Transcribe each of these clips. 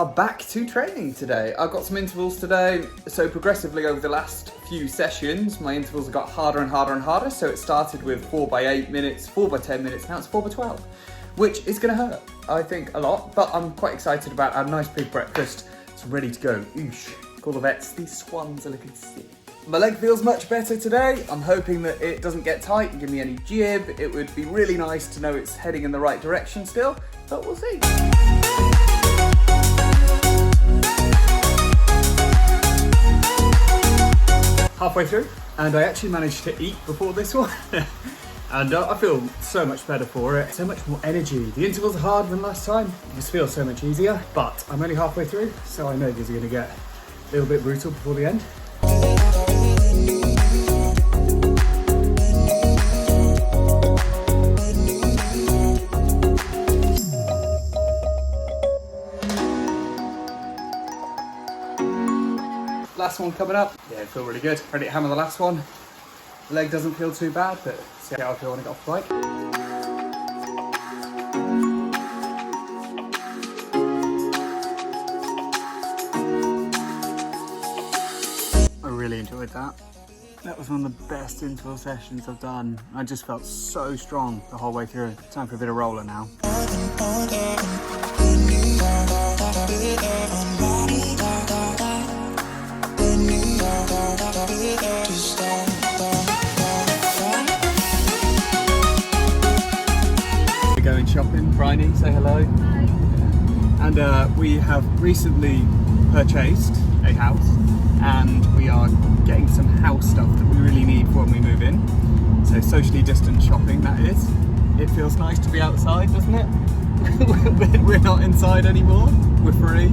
are back to training today. I've got some intervals today, so progressively over the last few sessions, my intervals have got harder and harder and harder. So it started with 4 by 8 minutes, 4 by 10 minutes, now it's 4 by 12, which is gonna hurt, I think, a lot, but I'm quite excited about a nice big breakfast. It's ready to go. Oosh. Call the vets, these swans are looking sick. My leg feels much better today. I'm hoping that it doesn't get tight and give me any jib. It would be really nice to know it's heading in the right direction still, but we'll see. Halfway through, and I actually managed to eat before this one. And I feel so much better for it, so much more energy. The intervals are hard than last time. This feels so much easier, but I'm only halfway through, so I know these are gonna get a little bit brutal before the end. Last one coming up. Yeah, I feel really good. Ready to hammer the last one. The leg doesn't feel too bad, but see how I feel when I get off the bike. I really enjoyed that. That was one of the best interval sessions I've done. I just felt so strong the whole way through. Time for a bit of roller now. We're going shopping. Bryony, say hello. Hi. And we have recently purchased a house, and we are getting some house stuff that we really need for when we move in. So socially distant shopping, that is. It feels nice to be outside, doesn't it? We're not inside anymore. We're free.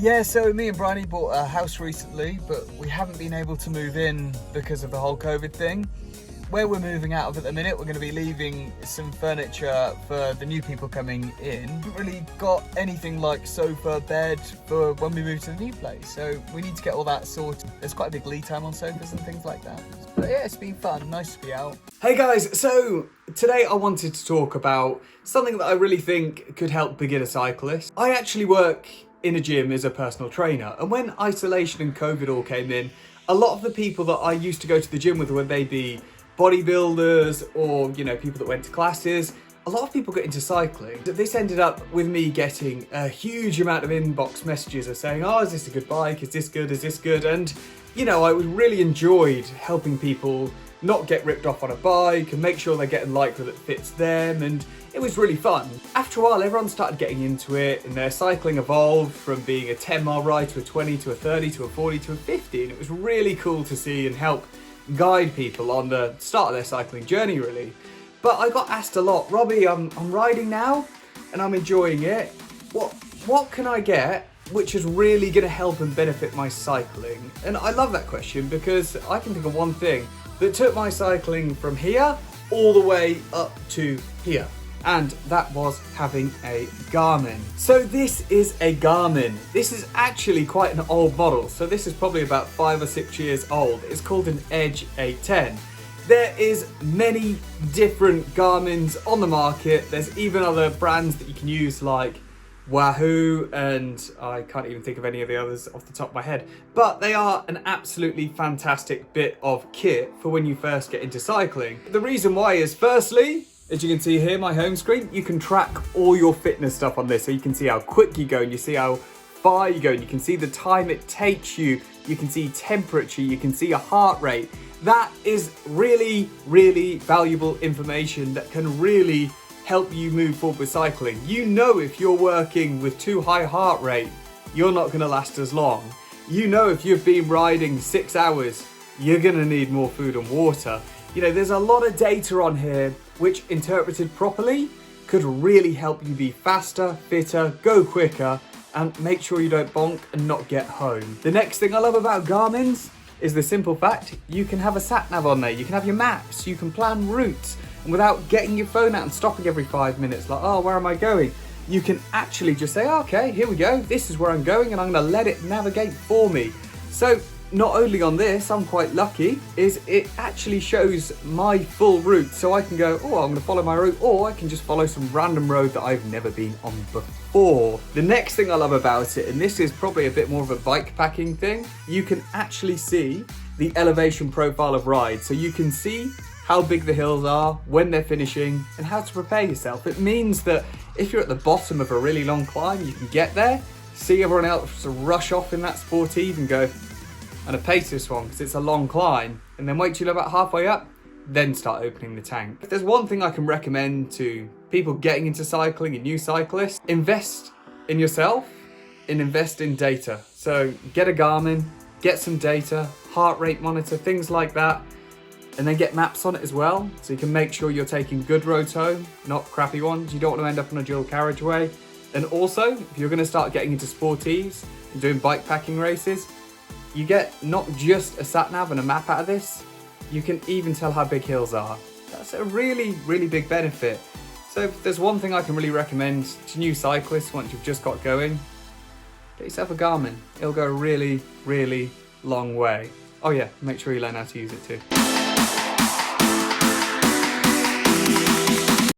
Yeah, so me and Bryony bought a house recently, but we haven't been able to move in because of the whole COVID thing. Where we're moving out of at the minute, we're going to be leaving some furniture for the new people coming in. Haven't really got anything like sofa, bed for when we move to the new place, so we need to get all that sorted. There's quite a big lead time on sofas and things like that. But yeah, it's been fun, nice to be out. Hey guys, so today I wanted to talk about something that I really think could help beginner cyclists. I actually work in a gym as a personal trainer, and when isolation and COVID all came in, a lot of the people that I used to go to the gym with, whether they be bodybuilders or, you know, people that went to classes, a lot of people got into cycling. This ended up with me getting a huge amount of inbox messages of saying, oh, is this a good bike? Is this good? Is this good? And, you know, I really enjoyed helping people not get ripped off on a bike and make sure they're getting Lycra that fits them, and it was really fun. After a while, everyone started getting into it, and their cycling evolved from being a 10-mile ride to a 20 to a 30 to a 40 to a 50, and it was really cool to see and help guide people on the start of their cycling journey, really. But I got asked a lot, Robbie, I'm riding now and I'm enjoying it. What can I get which is really going to help and benefit my cycling? And I love that question because I can think of one thing that took my cycling from here all the way up to here. And that was having a Garmin. So this is a Garmin. This is actually quite an old model. So this is probably about 5 or 6 years old. It's called an Edge 810. There is many different Garmins on the market. There's even other brands that you can use like Wahoo, and I can't even think of any of the others off the top of my head. But they are an absolutely fantastic bit of kit for when you first get into cycling. The reason why is, firstly, as you can see here, my home screen, you can track all your fitness stuff on this. So you can see how quick you go, and you see how far you go, and you can see the time it takes you. You can see temperature, you can see your heart rate. That is really, really valuable information that can really help you move forward with cycling. You know, if you're working with too high heart rate, you're not going to last as long. You know, if you've been riding 6 hours, you're going to need more food and water. You know, there's a lot of data on here which, interpreted properly, could really help you be faster, fitter, go quicker, and make sure you don't bonk and not get home. The next thing I love about Garmin's is the simple fact you can have a sat nav on there, you can have your maps, you can plan routes, and without getting your phone out and stopping every 5 minutes like, oh, where am I going? you can actually just say, okay, here we go, this is where I'm going, and I'm gonna let it navigate for me. So not only on this, I'm quite lucky, is it actually shows my full route. So I can go, oh, I'm gonna follow my route, or I can just follow some random road that I've never been on before. The next thing I love about it, and this is probably a bit more of a bike packing thing, you can actually see the elevation profile of rides. So you can see how big the hills are, when they're finishing, and how to prepare yourself. It means that if you're at the bottom of a really long climb, you can get there, see everyone else rush off in that Sportive and go, I'm gonna pace this one because it's a long climb, and then wait till you're about halfway up, then start opening the tank. If there's one thing I can recommend to people getting into cycling and new cyclists, invest in yourself and invest in data. So get a Garmin, get some data, heart rate monitor, things like that, and then get maps on it as well, so you can make sure you're taking good roads home, not crappy ones. You don't want to end up on a dual carriageway. And also, if you're gonna start getting into Sportives and doing bike packing races, you get not just a sat nav and a map out of this, you can even tell how big hills are. That's a really, really big benefit. So if there's one thing I can really recommend to new cyclists once you've just got going, get yourself a Garmin. It'll go a really, really long way. Oh yeah, make sure you learn how to use it too.